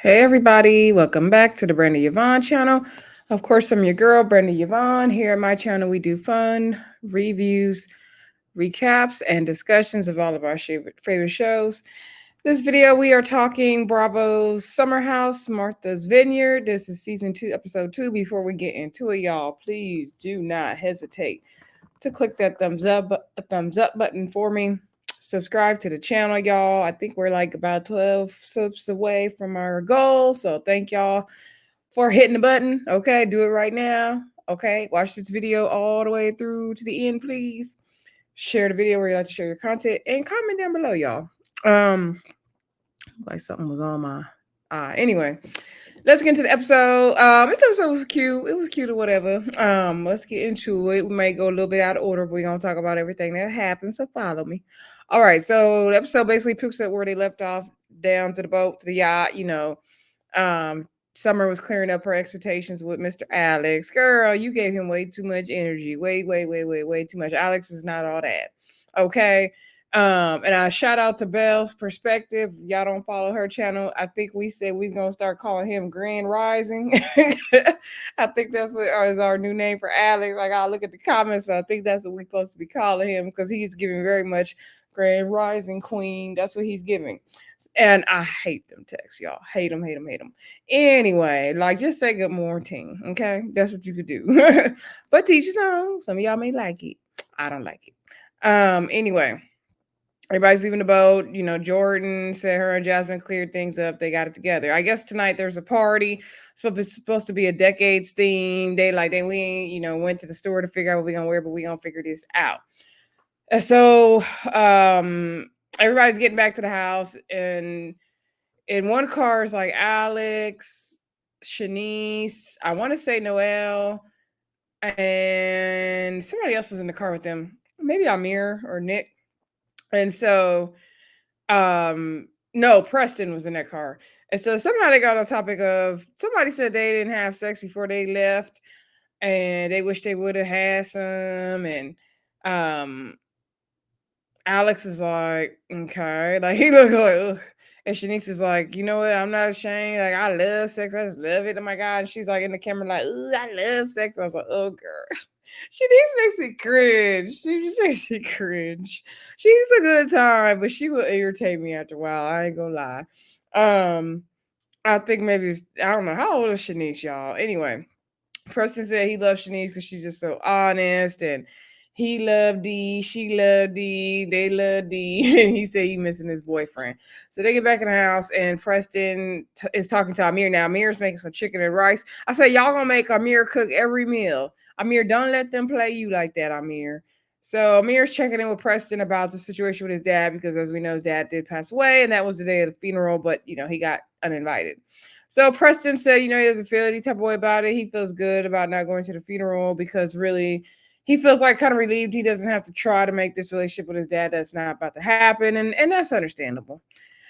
Hey everybody, welcome back to the Brenda Yvonne channel. Of course, I'm your girl, Brenda Yvonne. Here at my channel, we do fun reviews, recaps, and discussions of all of our favorite shows. This video, we are talking Bravo's Summer House, Martha's Vineyard. This is season 2, episode 2. Before we get into it, y'all, please do not hesitate to click that thumbs up button for me. Subscribe to the channel, y'all. I think we're like about 12 subs away from our goal. So thank y'all for hitting the button. Okay, do it right now. Okay, watch this video all the way through to the end, please. Share the video where you like to share your content and comment down below, y'all. Like something was on my eye. Anyway, let's get into the episode. This episode was cute. It was cute or whatever. Let's get into it. We may go a little bit out of order, but we're gonna talk about everything that happened. So follow me. All right. So the episode basically picks up where they left off, down to the boat, to the yacht. Summer was clearing up her expectations with Mr. Alex. Girl, you gave him way too much energy. Way too much. Alex is not all that. Okay. And I shout out to Belle's Perspective. Y'all don't follow her channel. I think we said we're gonna start calling him Grand Rising. I think that's what is our new name for Alex. Like I'll look at the comments, but I think that's what we're supposed to be calling him because he's giving very much Grand Rising Queen. That's what he's giving. And I hate them texts, y'all. Hate them. Anyway, like just say good morning. Okay. That's what you could do. But teach his own. Some of y'all may like it. I don't like it. Anyway. Everybody's leaving the boat. Jordan said her and Jasmine cleared things up. They got it together. I guess tonight there's a party. It's supposed to be a decades theme. We went to the store to figure out what we're gonna wear, but we're gonna figure this out. So everybody's getting back to the house, and in one car is like Alex, Shanice, I want to say Noelle, and somebody else is in the car with them. Maybe Amir or Nick. And so no, Preston was in that car. And so somehow they got on topic of somebody said they didn't have sex before they left and they wish they would have had some. And Alex is like, okay. Like he looks like, ugh. And Shanice is like, you know what? I'm not ashamed. Like I love sex. I just love it. Oh my God. And she's like in the camera, like, ooh, I love sex. I was like, oh girl. Shanice makes me cringe. She just makes me cringe. She's a good time, but she will irritate me after a while. I ain't gonna lie. I think maybe I don't know how old is Shanice, y'all. Anyway, Preston said he loves Shanice because she's just so honest, and he loved D, she loved D, they loved D, and he said he missing his boyfriend. So they get back in the house, and Preston is talking to Amir now. Amir's making some chicken and rice. I said, y'all gonna make Amir cook every meal. Amir, don't let them play you like that, Amir. So Amir's checking in with Preston about the situation with his dad because, as we know, his dad did pass away, and that was the day of the funeral, but he got uninvited. So Preston said, he doesn't feel any type of way about it. He feels good about not going to the funeral because really he feels like kind of relieved he doesn't have to try to make this relationship with his dad that's not about to happen. And that's understandable.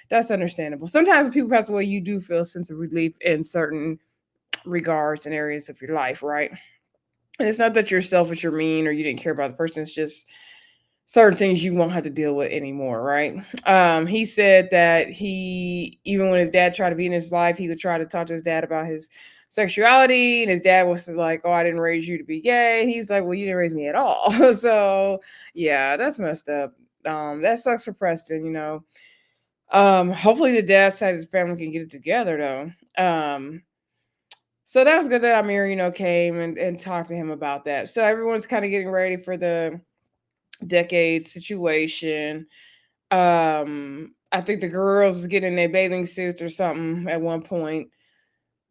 That's understandable. Sometimes when people pass away, you do feel a sense of relief in certain regards and areas of your life, right? And it's not that you're selfish or mean or you didn't care about the person. It's just certain things you won't have to deal with anymore, right? He said that even when his dad tried to be in his life, he would try to talk to his dad about his sexuality, and his dad was like, "Oh, I didn't raise you to be gay." He's like, "Well, you didn't raise me at all." So yeah, that's messed up. That sucks for Preston. Hopefully the dad side of his family can get it together though. So that was good that Amir, came and talked to him about that. So everyone's kind of getting ready for the decade situation. I think the girls get in their bathing suits or something at one point.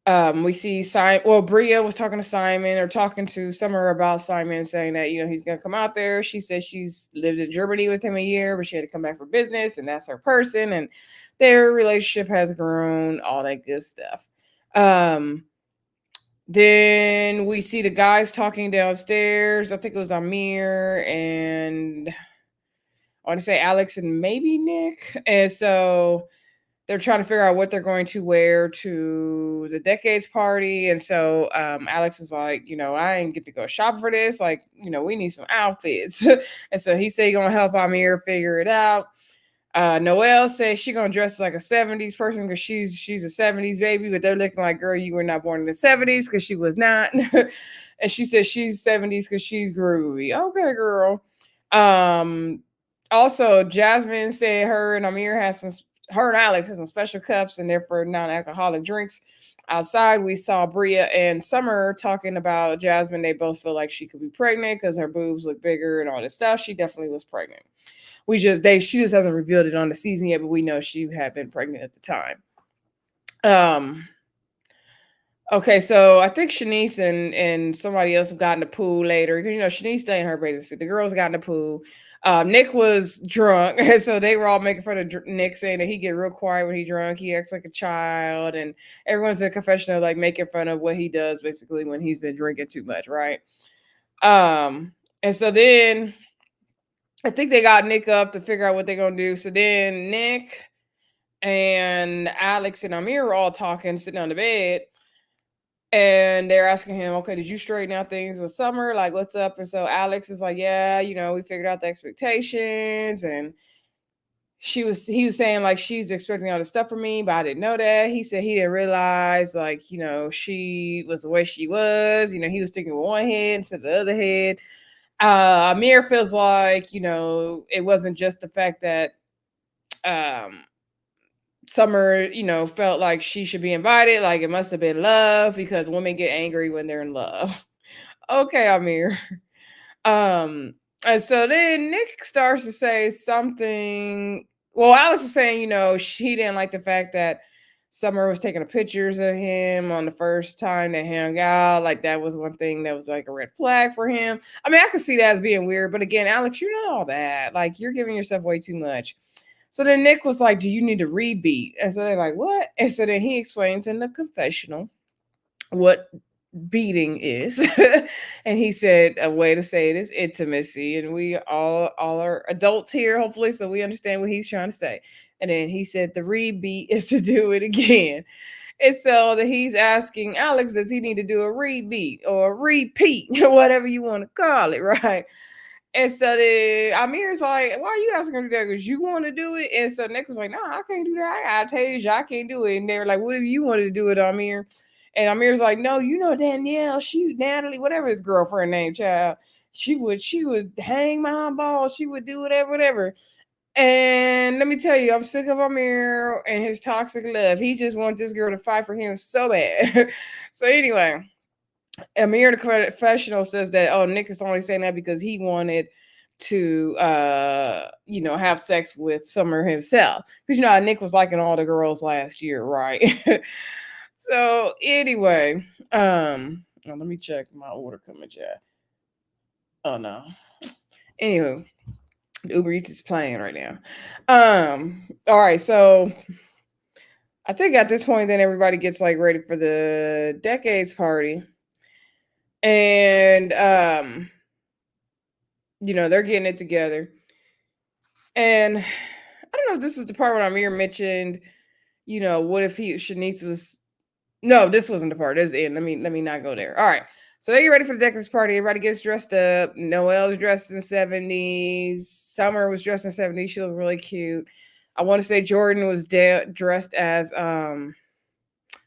We see Simon. Well, Bria was talking to Simon or talking to Summer about Simon, saying that he's gonna come out there. She says she's lived in Germany with him a year, but she had to come back for business, and that's her person. And their relationship has grown, all that good stuff. Then we see the guys talking downstairs. I think it was Amir and I want to say Alex and maybe Nick. And so they're trying to figure out what they're going to wear to the decades party. And so Alex is like, I ain't get to go shop for this. Like, we need some outfits. And so he said he's going to help Amir figure it out. Noelle says she gonna dress like a 70s person because she's a 70s baby, but they're looking like, girl, you were not born in the 70s because she was not. And she says she's 70s because she's groovy. Okay, girl. Um, Also, Jasmine said her and Alex has some special cups and they're for non-alcoholic drinks. Outside, we saw Bria and Summer talking about Jasmine. They both feel like she could be pregnant because her boobs look bigger and all this stuff. She definitely was pregnant. She just hasn't revealed it on the season yet, but we know she had been pregnant at the time. Um okay, so I think Shanice and somebody else have gotten the pool later. Shanice stayed in her bathing suit. The girls got in the pool. Nick was drunk, and so they were all making fun of Nick, saying that he get real quiet when he drunk. He acts like a child, and everyone's in a confessional, like making fun of what he does basically when he's been drinking too much, right? And so then I think they got Nick up to figure out what they're gonna do. So then Nick and Alex and Amir were all talking, sitting on the bed, and they're asking him, okay, did you straighten out things with Summer? Like, what's up? And so Alex is like, yeah, we figured out the expectations. And he was saying like she's expecting all this stuff from me, but I didn't know that. He said he didn't realize like, she was the way she was. He was thinking with one head instead of the other head. Amir feels like, it wasn't just the fact that Summer, felt like she should be invited. Like it must have been love because women get angry when they're in love. Okay, Amir. And so then Nick starts to say something. Well, Alex is saying, she didn't like the fact that Summer was taking pictures of him on the first time they hung out. Like that was one thing that was like a red flag for him. I mean, I could see that as being weird, but again, Alex, you're not all that. Like you're giving yourself way too much. So then Nick was like, do you need a rebeat? And so they're like, what? And so then he explains in the confessional what beating is. And he said a way to say it is intimacy. And we all are adults here, hopefully, so we understand what he's trying to say. And then he said the rebeat is to do it again. And so that he's asking Alex, does he need to do a rebeat or a repeat, whatever you want to call it, right? And so then Amir's like, why are you asking her to do that? Because you want to do it? And so Nick was like, no, I can't do that. I gotta tell you, I can't do it. And they were like, what if you wanted to do it, Amir? And Amir's like, no, Danielle, Natalie, whatever his girlfriend name, child. She would hang my balls. She would do whatever. And let me tell you, I'm sick of Amir and his toxic love. He just wants this girl to fight for him so bad. So anyway, Amir the confessional says that, oh, Nick is only saying that because he wanted to have sex with Summer himself. Because Nick was liking all the girls last year, right? So anyway, let me check my order coming, chat. Oh no. Anywho, the Uber Eats is playing right now. All right, so I think at this point then everybody gets like ready for the decades party. And they're getting it together. And I don't know if this is the part where Amir mentioned, what if Shanice was. No, this wasn't the part. This is it. Let me not go there. All right. So they get ready for the decades party. Everybody gets dressed up. Noelle's dressed in the 70s. Summer was dressed in the 70s. She looked really cute. I want to say Jordan was dressed as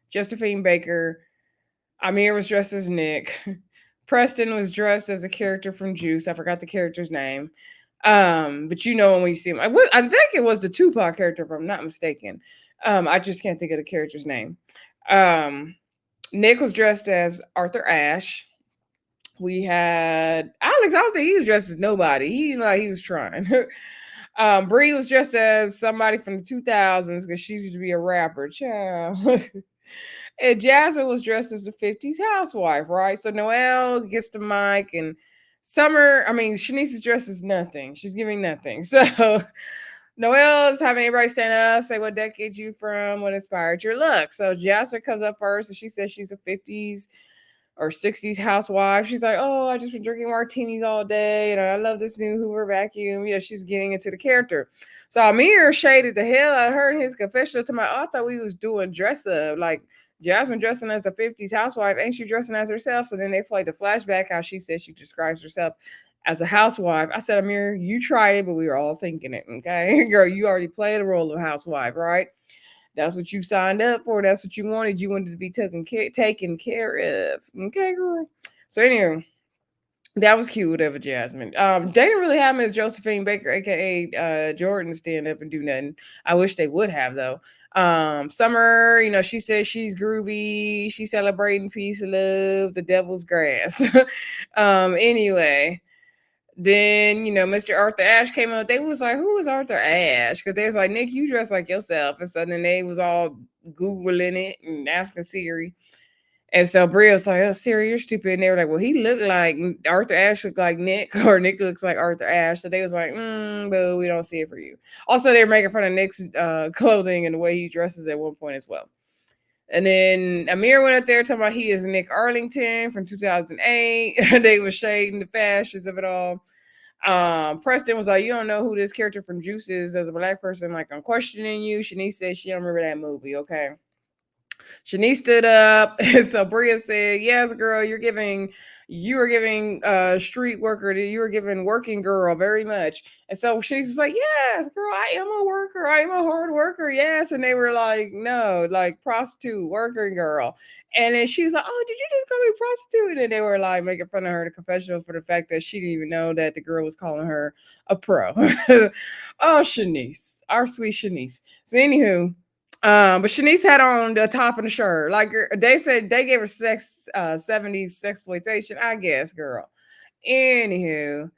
Josephine Baker. Amir was dressed as Nick. Preston was dressed as a character from Juice. I forgot the character's name. But when you see him, I think it was the Tupac character, if I'm not mistaken. I just can't think of the character's name. Nick was dressed as Arthur Ashe. We had Alex. I don't think he was dressed as nobody. He was trying. Bree was dressed as somebody from the 2000s because she used to be a rapper. Child. And Jasmine was dressed as a 50s housewife, right? So Noelle gets the mic, and Shanice is dressed as nothing. She's giving nothing. So Noelle is having everybody stand up, say what decade you from, what inspired your look. So Jasmine comes up first, and she says she's a 50s or 60s housewife. She's like, oh, I just been drinking martinis all day, and I love this new Hoover vacuum. She's getting into the character. So Amir shaded the hell out of her in his confessional to I thought we was doing dress up. Like, Jasmine dressing as a 50s housewife, ain't she dressing as herself? So then they played the flashback how she says she describes herself as a housewife. I said, Amir, you tried it, but we were all thinking it. Okay, girl, you already played the role of housewife, right? That's what you signed up for. That's what you wanted. You wanted to be taken care of. Okay, girl. So anyway, that was cute, whatever, Jasmine. They didn't really have Miss Josephine Baker, aka Jordan, stand up and do nothing. I wish they would have though. Summer, she says she's groovy. She's celebrating peace and love, the devil's grass. Anyway, then Mr. Arthur Ashe came up. They was like, "Who is Arthur Ashe?" Because they was like, "Nick, you dress like yourself," and so then they was all googling it and asking Siri. And so Bria was like, "Oh, Siri, you're stupid." And they were like, "Well, he looked like Arthur Ashe looked like Nick, or Nick looks like Arthur Ashe." So they was like, "But we don't see it for you." Also, they were making fun of Nick's clothing and the way he dresses at one point as well. And then Amir went up there talking about he is Nick Arlington from 2008. They were shading the fashions of it all. Preston was like, "You don't know who this character from Juice is as a black person. Like, I'm questioning you." Shanice said she don't remember that movie. Okay. Shanice stood up. And so Bria said, "Yes, girl, you were giving street worker, you were giving working girl very much." And so Shanice was like, "Yes, girl, I am a worker. I am a hard worker. Yes." And they were like, "No, like prostitute, working girl." And then she was like, "Oh, did you just call me prostitute?" And they were like making fun of her in the confessional for the fact that she didn't even know that the girl was calling her a pro. Oh, Shanice, our sweet Shanice. So anywho, but Shanice had on the top of the shirt. Like they said, they gave her 70s sexploitation, I guess, girl. Anywho,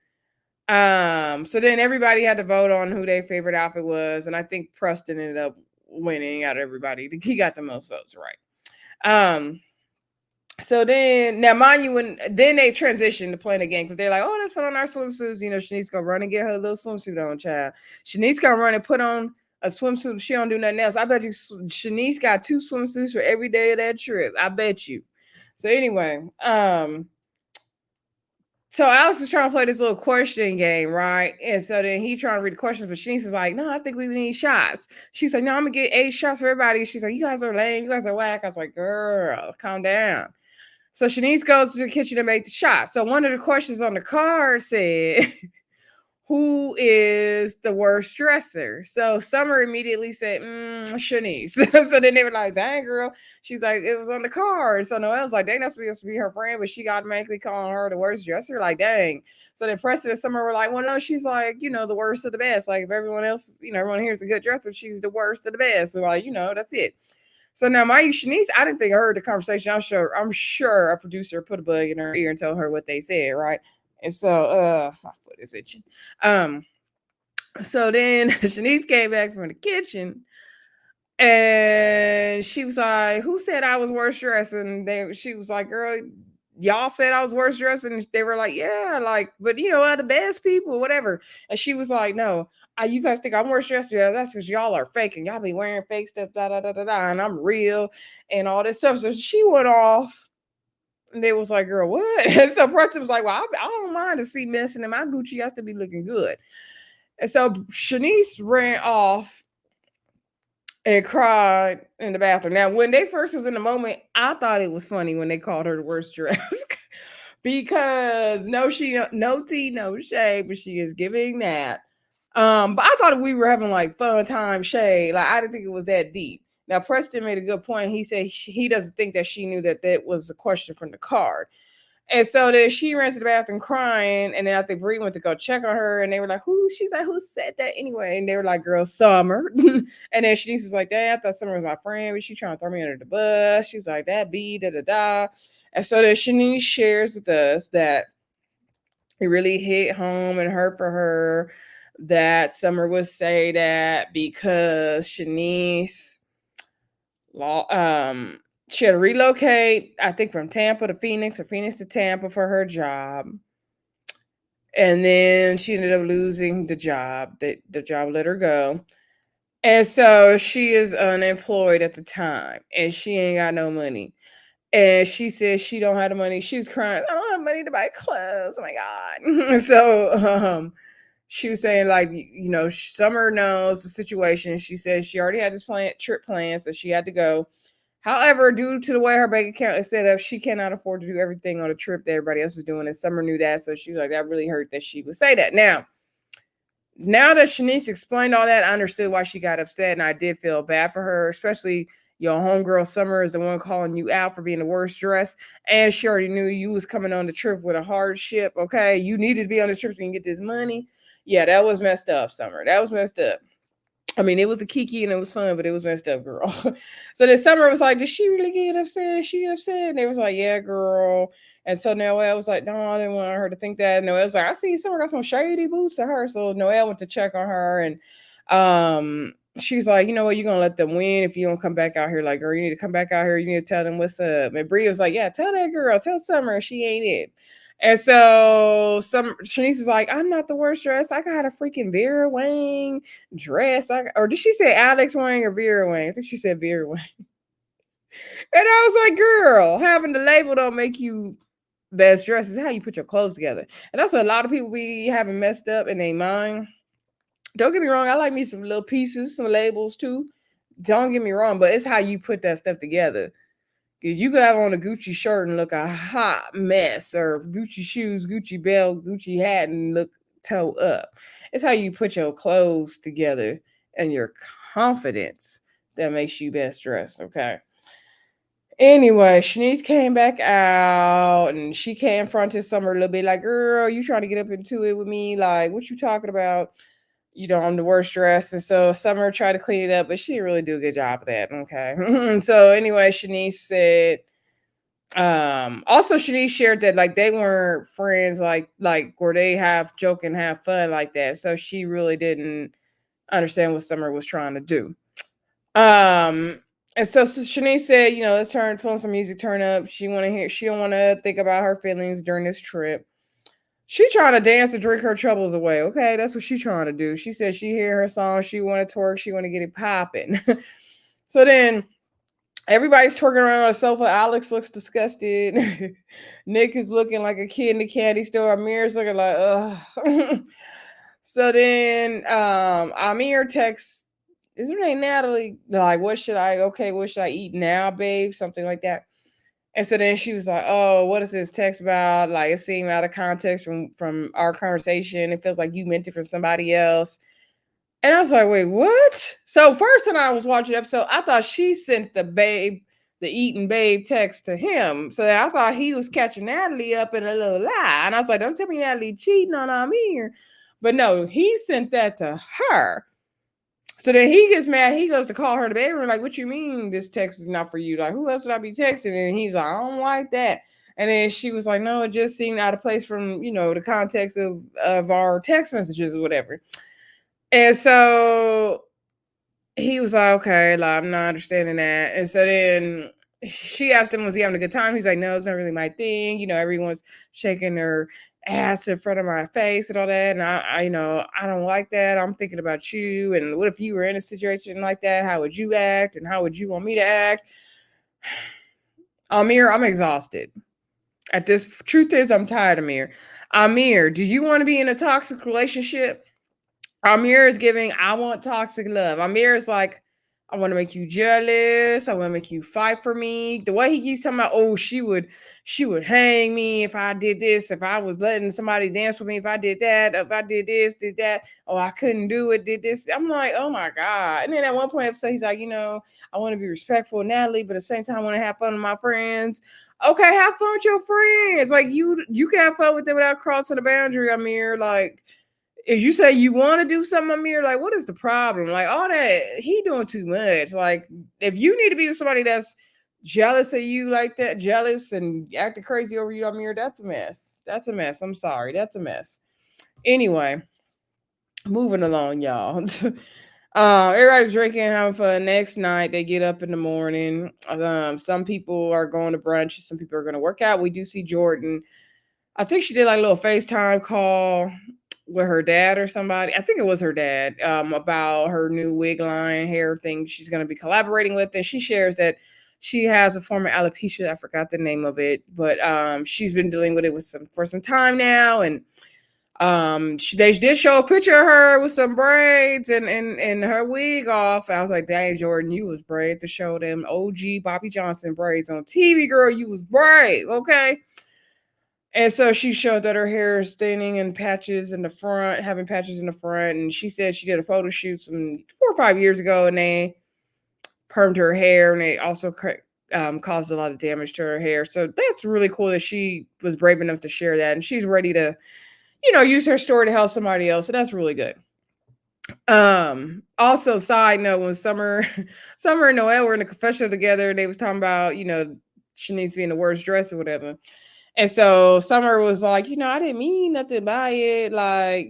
so then everybody had to vote on who their favorite outfit was, and I think Preston ended up winning out of everybody. He got the most votes, right? So then, now mind you, then they transitioned to playing the game because they're like, "Oh, let's put on our swimsuits." Shanice gonna run and get her little swimsuit on, child. Shanice gonna run and put on a swimsuit. She don't do nothing else. I bet you Shanice got 2 swimsuits for every day of that trip. I bet you. So anyway, so Alex is trying to play this little question game, right? And so then he trying to read the questions, but Shanice is like, "No, I think we need shots." She's like, "No, I'm gonna get 8 shots for everybody." She's like, "You guys are lame. You guys are whack." I was like, "Girl, calm down." So Shanice goes to the kitchen to make the shot. So one of the questions on the card said, "Who is the worst dresser?" So Summer immediately said, Shanice. So then they were like, "Dang, girl." She's like, "It was on the card." So Noelle was like, "Dang, that's supposed to be her friend," but she automatically calling her the worst dresser. Like, dang. So then Preston and Summer were like, "Well, no, she's like, the worst of the best. Like, if everyone else, everyone here is a good dresser, she's the worst of the best." So like, that's it. So now, mind you, Shanice, I didn't think I heard the conversation. I'm sure a producer put a bug in her ear and told her what they said, right? And so, my foot is itching. So then Shanice came back from the kitchen, and she was like, "Who said I was worst dressed?" And she was like, "Girl, y'all said I was worst dressed." And they were like, "Yeah, like, but the best people, whatever." And she was like, "No, you guys think I'm worst dressed? Yeah, that's because y'all are fake and y'all be wearing fake stuff, da da da da da, and I'm real and all this stuff." So she went off. And they was like, "Girl, what?" And so Preston was like, "Well, I don't mind to see messing in my Gucci has to be looking good." And so Shanice ran off and cried in the bathroom. Now, when they first was in the moment, I thought it was funny when they called her the worst dress. Because no tea, no shade, but she is giving that. But I thought we were having like fun time shade. Like, I didn't think it was that deep. Now, Preston made a good point. He said he doesn't think that she knew that was a question from the card. And so then she ran to the bathroom crying. And then I think Bree went to go check on her. And they were like, "Who?" She's like, "Who said that anyway?" And they were like, "Girl, Summer." And then Shanice was like, "Dang, I thought Summer was my friend, but she trying to throw me under the bus." She was like, "That be da da da." And so then Shanice shares with us that it really hit home and hurt for her that Summer would say that because Shanice she had to relocate, I think, from Tampa to Phoenix or Phoenix to Tampa for her job. And then she ended up losing the job. The job let her go. And so she is unemployed at the time and she ain't got no money. And she says she don't have the money. She's crying, "I don't have money to buy clothes. Oh my God." So she was saying, like, Summer knows the situation. She said she already had this trip planned, so she had to go. However, due to the way her bank account is set up, she cannot afford to do everything on a trip that everybody else is doing. And Summer knew that, so she was like, that really hurt that she would say that. Now that Shanice explained all that, I understood why she got upset, and I did feel bad for her, especially your homegirl Summer is the one calling you out for being the worst dressed, and she already knew you was coming on the trip with a hardship. Okay, you needed to be on this trip so you can get this money. Yeah, that was messed up, Summer. That was messed up. I mean, it was a kiki and it was fun, but it was messed up, girl. So this Summer was like, did she really get upset? She upset? And they was like, yeah, girl. And so Noelle was like, no, I didn't want her to think that. And Noelle was like, I see Summer got some shady boots to her. So Noelle went to check on her, and she's like, you know what, you're gonna let them win if you don't come back out here. Like, girl, you need to come back out here. You need to tell them what's up. And Bree was like, yeah, tell that girl, tell Summer she ain't it. And so Shanice is like, I'm not the worst dressed. I got a freaking Vera Wang dress. Or did she say Alex Wang or Vera Wang? I think she said Vera Wang. And I was like, girl, having the label don't make you best dressed. Is how you put your clothes together. And that's what a lot of people be having messed up in their mind. Don't get me wrong, I like me some little pieces, some labels too. Don't get me wrong, but it's how you put that stuff together. Because you could have on a Gucci shirt and look a hot mess, or Gucci shoes, Gucci belt, Gucci hat, and look toe up. It's how you put your clothes together and your confidence that makes you best dressed, okay? Anyway, Shanice came back out and she confronted Summer a little bit like, girl, you trying to get up into it with me? Like, what you talking about? You know, I'm the worst dressed. And so Summer tried to clean it up, but she didn't really do a good job of that. Okay. So anyway, Shanice said, also Shanice shared that like they weren't friends like where they have joke and have fun like that. So she really didn't understand what Summer was trying to do. Um and so Shanice said, you know, let's put on some music, turn up. She don't want to think about her feelings during this trip. She trying to dance to drink her troubles away. Okay, that's what she trying to do. She said she hear her song, she want to twerk, she want to get it popping. So then everybody's twerking around on the sofa. Alex looks disgusted. Nick is looking like a kid in the candy store. Amir's looking like, ugh. So then Amir texts, is her name Natalie? Like, what should I eat now, babe? Something like that. And so then she was like, "Oh, what is this text about? Like, it seemed out of context from our conversation. It feels like you meant it for somebody else." And I was like, "Wait, what?" So first, when I was watching the episode, I thought she sent the eating babe text to him. So I thought he was catching Natalie up in a little lie. And I was like, "Don't tell me Natalie cheating on Amir." But no, he sent that to her. So then he gets mad. He goes to call her to bedroom. Like, what you mean this text is not for you? Like, who else would I be texting? And he's like, I don't like that. And then she was like, no, it just seemed out of place from, the context of our text messages or whatever. And so he was like, okay, like, I'm not understanding that. And so then she asked him, was he having a good time? He's like, no, it's not really my thing. Everyone's shaking their ass in front of my face and all that. And I don't like that. I'm thinking about you. And what if you were in a situation like that? How would you act? And how would you want me to act? Amir, I'm exhausted. Truth is, I'm tired, Amir. Amir, do you want to be in a toxic relationship? Amir is giving, I want toxic love. Amir is like, I want to make you jealous. I want to make you fight for me. The way he keeps talking about, oh, she would hang me if I did this, if I was letting somebody dance with me, if I did that, if I did this, did that, oh, I couldn't do it, did this. I'm like, oh my God. And then at one point episode, he's like, I want to be respectful of Natalie, but at the same time, I want to have fun with my friends. Okay, have fun with your friends. Like you can have fun with them without crossing the boundary, Amir. Like, if you say you want to do something, Amir, like, what is the problem? Like, all that, he doing too much. Like, if you need to be with somebody that's jealous of you like that, jealous and acting crazy over you, Amir, that's a mess. That's a mess. I'm sorry. That's a mess. Anyway, moving along, y'all. Everybody's drinking, having fun. Next night, they get up in the morning. Some people are going to brunch. Some people are going to work out. We do see Jordan. I think she did like a little FaceTime call with her dad or somebody. I think it was her dad, about her new wig line hair thing she's going to be collaborating with. And she shares that she has a form of alopecia. I forgot the name of it, but she's been dealing with it for some time now. And They did show a picture of her with some braids and her wig off. I was like, dang, Jordan, you was brave to show them OG Bobby Johnson braids on TV, girl. You was brave, okay? And so she showed that her hair is thinning and patches in the front, having patches in the front. And she said she did a photo shoot some 4 or 5 years ago, and they permed her hair, and they also caused a lot of damage to her hair. So that's really cool that she was brave enough to share that, and she's ready to, use her story to help somebody else. So that's really good. Also, side note, when Summer and Noelle were in the confessional together, they was talking about, Shanice being the worst dress or whatever. And so Summer was like, I didn't mean nothing by it. Like,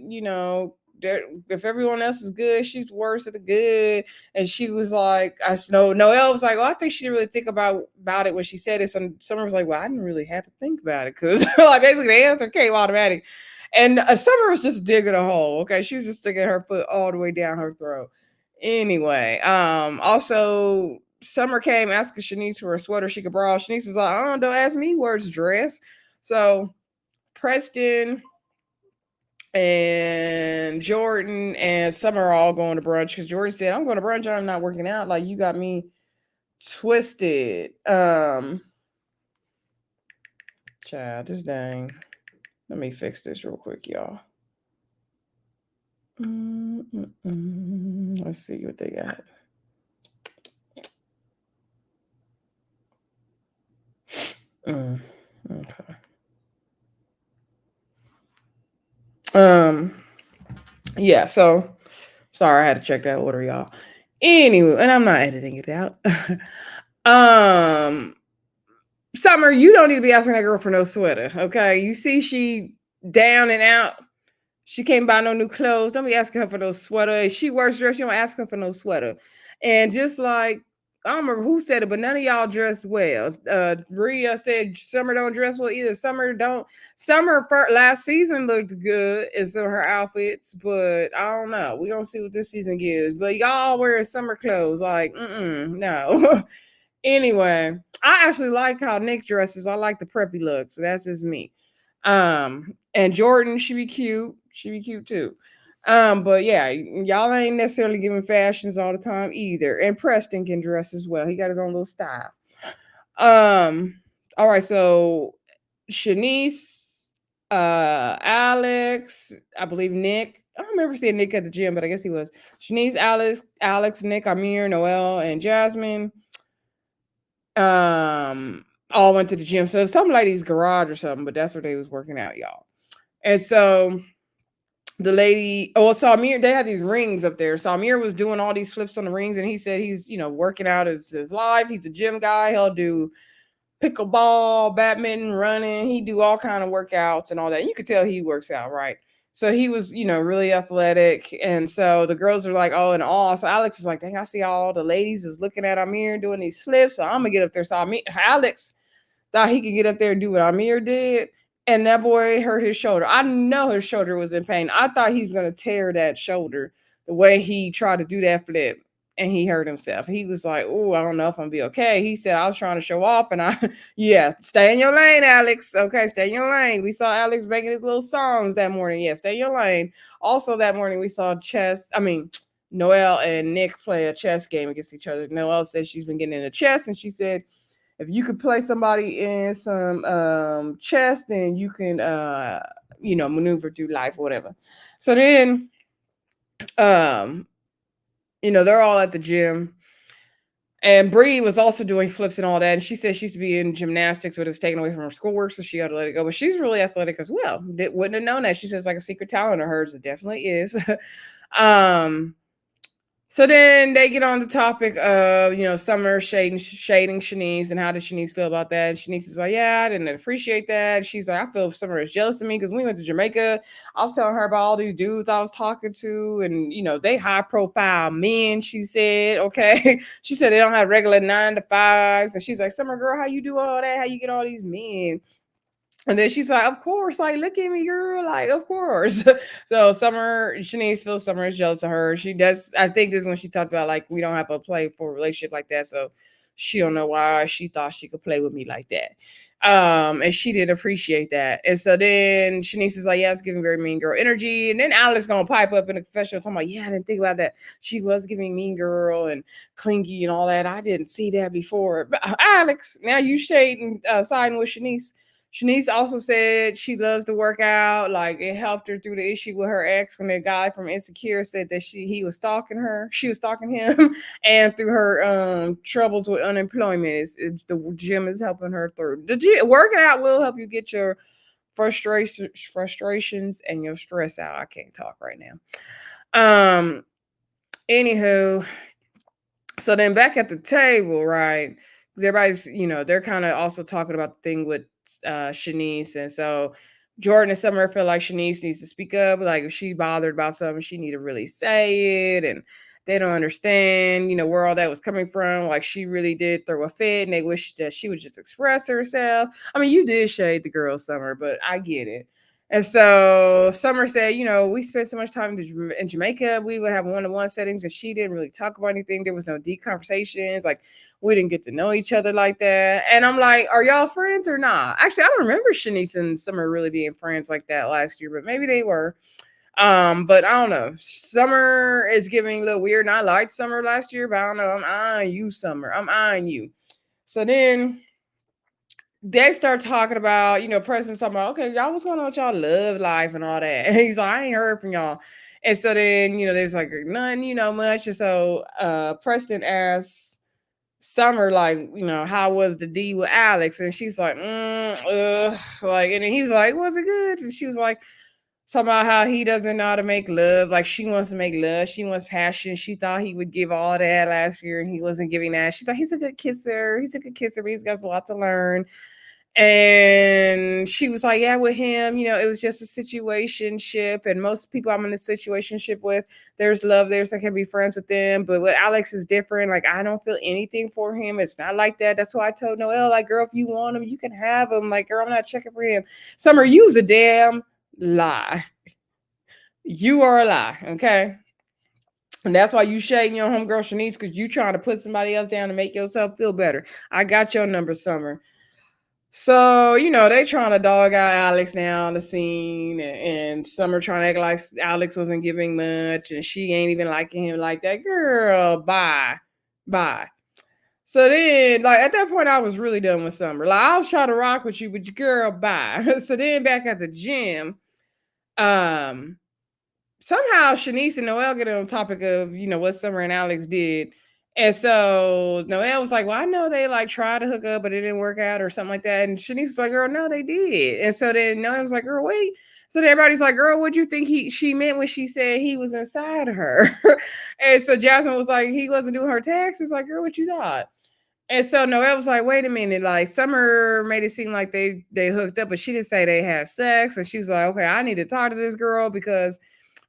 if everyone else is good, she's worse at the good. And she was like, I know Noelle was like, well, I think she didn't really think about it when she said it. And Summer was like, well, I didn't really have to think about it because like basically the answer came automatic. And Summer was just digging a hole. Okay, she was just sticking her foot all the way down her throat. Anyway, also Summer came asking Shanice for a sweater she could borrow. Shanice was like, oh, don't ask me where's the dress. So Preston and Jordan and Summer are all going to brunch because Jordan said, I'm going to brunch. I'm not working out. Like, you got me twisted. Child, this dang. Let me fix this real quick, y'all. Let's see what they got. Okay. Yeah, so sorry, I had to check that order, y'all. Anyway, and I'm not editing it out. Summer, you don't need to be asking that girl for no sweater, okay? You see she down and out. She can't buy no new clothes. Don't be asking her for no sweater. If she wears dress, you don't ask her for no sweater. And just like, I don't remember who said it, but none of y'all dress well. Rhea said Summer don't dress well either. Summer last season looked good in some of her outfits, but I don't know. We gonna see what this season gives. But y'all wearing summer clothes, like, no. Anyway, I actually like how Nick dresses. I like the preppy look, so that's just me. And Jordan, she be cute. She be cute too. But yeah, y'all ain't necessarily giving fashions all the time either. And Preston can dress as well. He got his own little style. All right, so Shanice, Alex, I believe Nick. I don't remember seeing Nick at the gym, but I guess he was. Shanice, Alex, Nick, Amir, Noelle, and Jasmine. All went to the gym. So some lady's garage or something, but that's where they was working out, y'all. And so the lady, so Amir, they had these rings up there. So Amir was doing all these flips on the rings, and he said he's, working out his life. He's a gym guy. He'll do pickleball, badminton, running. He do all kind of workouts and all that. You could tell he works out, right? So he was, really athletic. And so the girls are like, oh, and all. So Alex is like, dang, I see all the ladies is looking at Amir doing these flips. So I'm going to get up there. So Alex thought he could get up there and do what Amir did. And that boy hurt his shoulder. I know his shoulder was in pain. I thought he's going to tear that shoulder the way he tried to do that flip. And he hurt himself. He was like, oh, I don't know if I'm going to be okay. He said, I was trying to show off. And stay in your lane, Alex. Okay, stay in your lane. We saw Alex making his little songs that morning. Yeah, stay in your lane. Also that morning, we saw Noelle and Nick play a chess game against each other. Noelle said she's been getting into chess. And she said, if you could play somebody in some chess, then you can, maneuver through life or whatever. So then, they're all at the gym. And Bree was also doing flips and all that. And she said she used to be in gymnastics, but it's taken away from her schoolwork, so she had to let it go. But she's really athletic as well. Wouldn't have known that. She says like a secret talent of hers. It definitely is. So then they get on the topic of, Summer shading Shanice and how does Shanice feel about that? And Shanice is like, yeah, I didn't appreciate that. She's like, I feel Summer is jealous of me because when we went to Jamaica, I was telling her about all these dudes I was talking to and, they high profile men, she said, okay. She said they don't have regular 9 to 5s. And she's like, Summer girl, how you do all that? How you get all these men? And then she's like, of course, like, look at me, girl, like, of course. So Shanice feels Summer is jealous of her. She does, I think this is when she talked about, like, we don't have a play for a relationship like that. So she don't know why she thought she could play with me like that. And she did appreciate that. And so then Shanice is like, yeah, it's giving very mean girl energy. And then Alex gonna pipe up in the confessional talking about, yeah, I didn't think about that. She was giving mean girl and clingy and all that. I didn't see that before. But Alex, now you shading, siding with Shanice. Shanice also said she loves to work out. Like it helped her through the issue with her ex when the guy from Insecure said that he was stalking her. She was stalking him, and through her troubles with unemployment, the gym is helping her through. The gym, working out will help you get your frustrations and your stress out. I can't talk right now. Anywho, so then back at the table, right? Everybody's, they're kind of also talking about the thing with Shanice. And so Jordan and Summer feel like Shanice needs to speak up. Like if she's bothered about something, she need to really say it. And they don't understand, where all that was coming from. Like she really did throw a fit and they wish that she would just express herself. I mean, you did shade the girl, Summer, but I get it. And so Summer said, we spent so much time in Jamaica. We would have one-on-one settings, and she didn't really talk about anything. There was no deep conversations. Like we didn't get to know each other like that. And I'm like, are y'all friends or not? Actually, I don't remember Shanice and Summer really being friends like that last year, but maybe they were. But I don't know. Summer is giving a little weird. And I liked Summer last year, but I don't know. I'm eyeing you, Summer. I'm eyeing you. So then they start talking about, Preston talking about, okay, y'all, what's going on with y'all love life and all that? And he's like, I ain't heard from y'all. And so then, there's like nothing, much. And so Preston asks Summer, like, how was the D with Alex? And she's like, like, and then he's like, was it good? And she was like, talking about how he doesn't know how to make love. Like she wants to make love. She wants passion. She thought he would give all that last year and he wasn't giving that. She's like, he's a good kisser. He's a good kisser, but he's got a lot to learn. And she was like, yeah, with him, it was just a situationship. And most people I'm in a situationship with, there's love there, so I can be friends with them. But with Alex is different. Like, I don't feel anything for him. It's not like that. That's why I told Noelle, like, girl, if you want him, you can have him. Like, girl, I'm not checking for him. Summer, you's a damn lie. You are a lie, okay? And that's why you shading your homegirl Shanice, because you trying to put somebody else down to make yourself feel better. I got your number, Summer. So, they trying to dog out Alex now on the scene, and Summer trying to act like Alex wasn't giving much, and she ain't even liking him like that. Girl, bye. So then, like, at that point, I was really done with Summer. Like, I was trying to rock with you, but your girl, bye. So then back at the gym, somehow Shanice and Noelle get on the topic of, what Summer and Alex did. And so Noelle was like, well, I know they like tried to hook up, but it didn't work out or something like that. And Shanice was like, girl, no, they did. And so then Noelle was like, girl, wait. So then everybody's like, girl, what do you think she meant when she said he was inside her? And so Jasmine was like, he wasn't doing her taxes. Like, girl, what you thought? And so Noelle was like, wait a minute, like Summer made it seem like they hooked up, but she didn't say they had sex. And she was like, okay, I need to talk to this girl because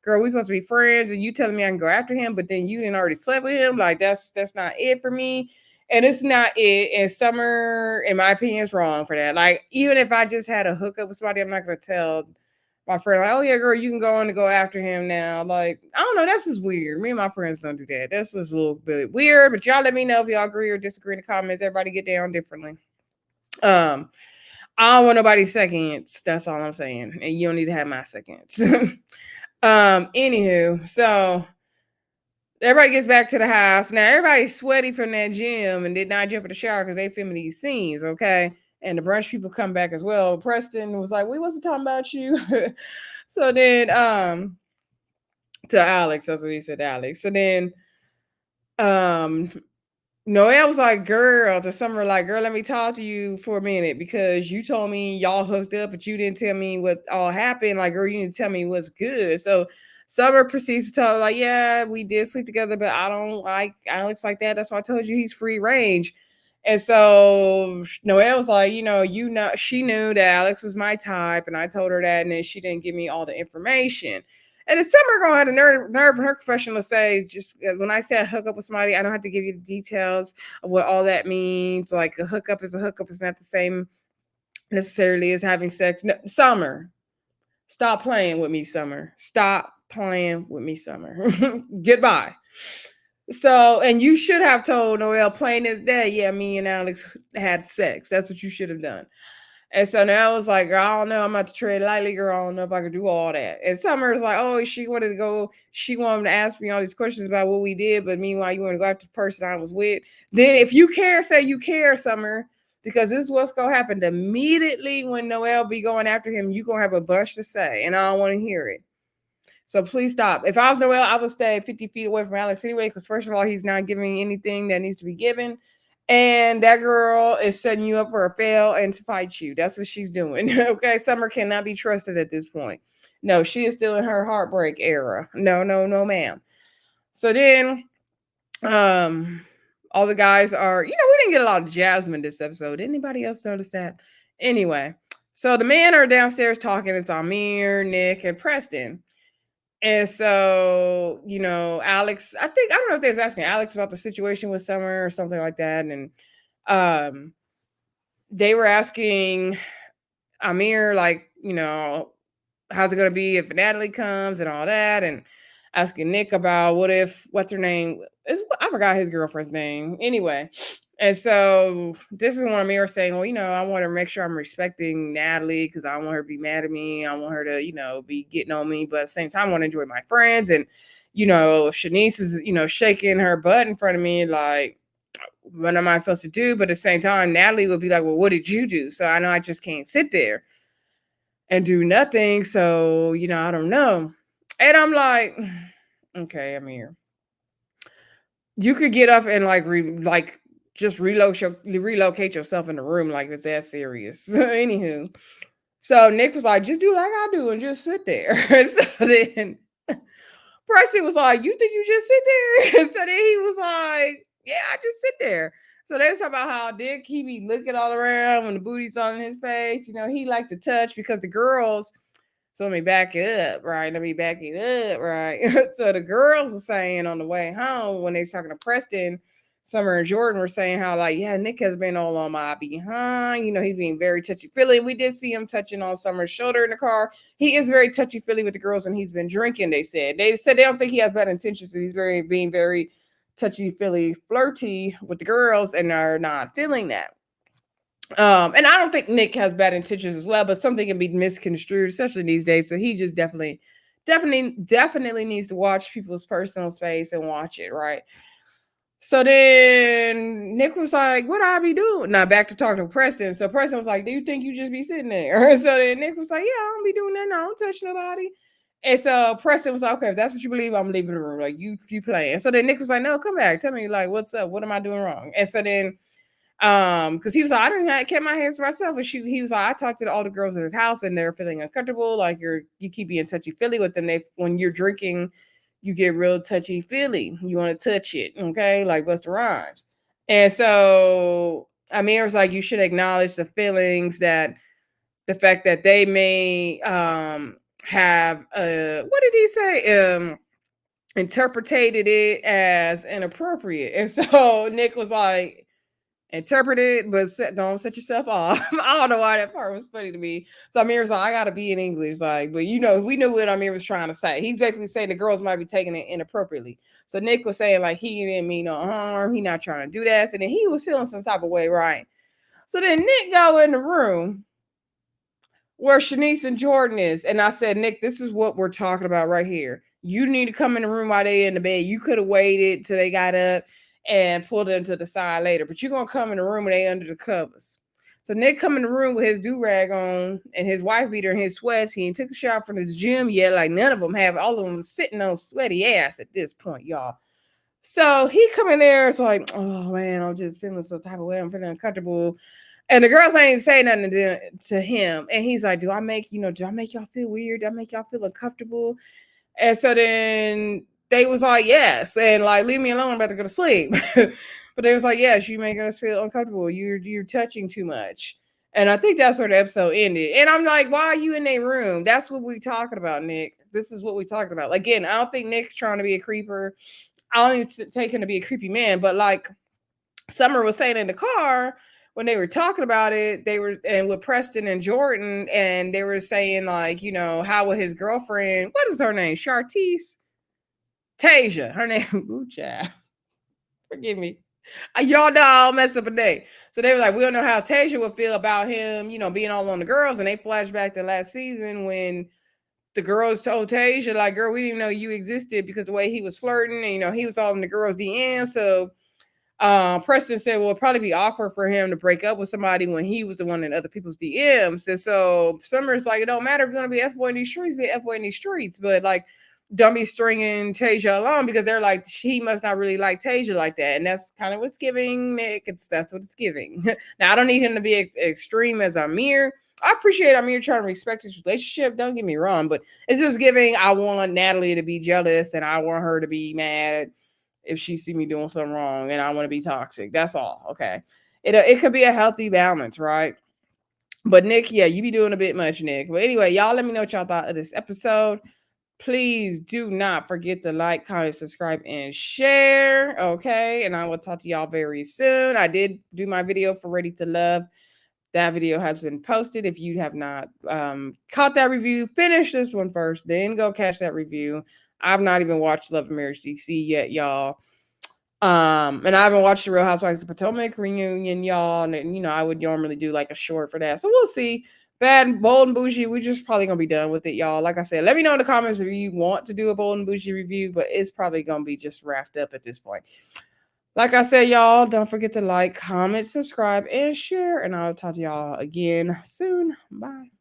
girl, we supposed to be friends, and you telling me I can go after him, but then you didn't already slept with him. Like that's not it for me. And it's not it. And Summer, in my opinion, is wrong for that. Like, even if I just had a hookup with somebody, I'm not gonna tell my friend, like, oh yeah, girl, you can go on and go after him now. Like, I don't know, that's just weird. Me and my friends don't do that. That's just a little bit weird. But y'all let me know if y'all agree or disagree in the comments. Everybody get down differently. I don't want nobody's seconds. That's all I'm saying. And you don't need to have my seconds. Anywho, so everybody gets back to the house. Now everybody's sweaty from that gym and did not jump in the shower because they filming these scenes, okay? And the brunch people come back as well. Preston was like, we wasn't talking about you. So then to Alex, that's what he said to Alex. So then Noelle was like, girl, to Summer, like, girl, let me talk to you for a minute because you told me y'all hooked up, but you didn't tell me what all happened. Like, girl, you need to tell me what's good. So Summer proceeds to tell her, like, yeah, we did sleep together, but I don't like Alex like that. That's why I told you he's free range. And so Noelle was like, she knew that Alex was my type, and I told her that, and then she didn't give me all the information. And then Summer gonna have the nerve in her profession to say, just when I say I hook up with somebody, I don't have to give you the details of what all that means. Like a hookup is a hookup. It's not the same necessarily as having sex. No, Summer, stop playing with me, Summer. Stop playing with me, Summer. Goodbye. So, and you should have told Noelle plain as day, yeah, me and Alex had sex. That's what you should have done. And so now I was like, girl, I don't know. I'm about to tread lightly, girl. I don't know if I could do all that. And Summer's like, oh, she wanted to go. She wanted to ask me all these questions about what we did. But meanwhile, you want to go after the person I was with. Then if you care, say you care, Summer. Because this is what's going to happen. Immediately when Noelle be going after him, you going to have a bunch to say. And I don't want to hear it. So please stop. If I was Noelle, I would stay 50 feet away from Alex anyway, because first of all, he's not giving anything that needs to be given. And that girl is setting you up for a fail and to fight you. That's what she's doing. Okay. Summer cannot be trusted at this point. No, she is still in her heartbreak era. No, no, no, ma'am. So then all the guys are, we didn't get a lot of Jasmine this episode. Anybody else notice that? Anyway, so the men are downstairs talking. It's Amir, Nick, and Preston. And so, Alex, I don't know if they was asking Alex about the situation with Summer or something like that. And they were asking Amir, like, how's it going to be if Natalie comes and all that? And asking Nick about what's her name? I forgot his girlfriend's name. Anyway. And so this is when Amir saying, well, I want to make sure I'm respecting Natalie because I don't want her to be mad at me. I want her to, be getting on me. But at the same time, I want to enjoy my friends. And, if Shanice is, shaking her butt in front of me, like, what am I supposed to do? But at the same time, Natalie would be like, well, what did you do? So I know I just can't sit there and do nothing. So, I don't know. And I'm like, okay, Amir. You could get up and just relocate yourself in the room like it's that serious. Anywho, so Nick was like, just do like I do and just sit there. So then Preston was like, you think you just sit there? So then he was like, yeah, I just sit there. So they was talking about how Dick, he be looking all around when the booty's on his face. He liked to touch because the girls, so let me back it up, right? So the girls were saying on the way home when they was talking to Preston, Summer and Jordan were saying how, like, yeah, Nick has been all on my behind. He's being very touchy-feely. We did see him touching on Summer's shoulder in the car. He is very touchy-feely with the girls when he's been drinking, they said. They said they don't think he has bad intentions, so he's being very touchy-feely, flirty with the girls, and are not feeling that. And I don't think Nick has bad intentions as well, but something can be misconstrued, especially these days. So he just definitely needs to watch people's personal space and watch it, right? So then Nick was like, what I be doing? Now back to talking to Preston. So Preston was like, do you think you just be sitting there? So then Nick was like, yeah, I don't be doing that. I don't touch nobody. And so Preston was like, okay, if that's what you believe, I'm leaving the room. Like, you playing. So then Nick was like, no, come back. Tell me, like, what's up? What am I doing wrong? And so then because he was like, I didn't kept my hands to myself. And he was like, I talked to all the girls in his house and they're feeling uncomfortable. Like you keep being touchy-feely with them. When you're drinking, you get real touchy-feely. You want to touch it, okay? Like Busta Rhymes. And so Amir was like, you should acknowledge the feelings, that the fact that they may have what did he say? Interpreted it as inappropriate. And so Nick was like, interpret it, but don't set yourself off. I don't know why that part was funny to me. So Amir was like, I gotta be in English, like, but we knew what Amir was trying to say. He's basically saying the girls might be taking it inappropriately. So Nick was saying like he didn't mean no harm, he not trying to do that. So then he was feeling some type of way, right? So then Nick go in the room where Shanice and Jordan is, and I said, Nick, this is what we're talking about right here. You need to come in the room while they in the bed. You could have waited till they got up and pulled them to the side later, but you're gonna come in the room when they under the covers. So Nick come in the room with his do-rag on and his wife beater and his sweats. He ain't took a shower from the gym yet. Like none of them have. All of them was sitting on sweaty ass at this point, y'all. So he come in there, it's like, oh man, I'm just feeling some type of way. I'm feeling uncomfortable. And the girls ain't even saying nothing to him. And he's like, do I make y'all feel weird? Do I make y'all feel uncomfortable? And so then they was like, yes. And like, leave me alone. I'm about to go to sleep. But they was like, yes, you making us feel uncomfortable. You're touching too much. And I think that's where the episode ended. And I'm like, why are you in their room? That's what we talking about, Nick. This is what we talking about. Again, I don't think Nick's trying to be a creeper. I don't even take him to be a creepy man. But like Summer was saying in the car, when they were talking about it, they were, and with Preston and Jordan, and they were saying like, how would his girlfriend, what is her name? Chartice? Tasia. Her name, ooh, child. Forgive me. Y'all know I'll mess up a day. So they were like, we don't know how Tasia would feel about him, being all on the girls. And they flashed back to last season when the girls told Tasia, like, girl, we didn't know you existed because the way he was flirting and, he was all in the girls' DM. So Preston said, well, it'd probably be awkward for him to break up with somebody when he was the one in other people's DMs. And so Summer's like, it don't matter if you're going to be F-boy in these streets, be F-boy in these streets. But like, don't be stringing Tasia along because they're like, he must not really like Tasia like that. And that's kind of what's giving, Nick. That's what it's giving. Now, I don't need him to be extreme as Amir. I appreciate Amir trying to respect his relationship. Don't get me wrong, but it's just giving. I want Natalie to be jealous and I want her to be mad if she see me doing something wrong and I want to be toxic. That's all. Okay. It could be a healthy balance, right? But Nick, yeah, you be doing a bit much, Nick. But anyway, y'all let me know what y'all thought of this episode. Please do not forget to like, comment, subscribe, and share. Okay. And I will talk to y'all very soon. I did do my video for Ready to Love. That video has been posted. If you have not caught that review, finish this one first, then go catch that review. I've not even watched Love and Marriage DC yet, y'all. And I haven't watched the Real Housewives of Potomac reunion, y'all. And I would normally do like a short for that. So we'll see. Bad, Bold and Bougie, we're just probably gonna be done with it, y'all. Like I said, let me know in the comments if you want to do a Bold and Bougie review, but it's probably gonna be just wrapped up at this point. Like I said, y'all, don't forget to like, comment, subscribe, and share. And I'll talk to y'all again soon. Bye.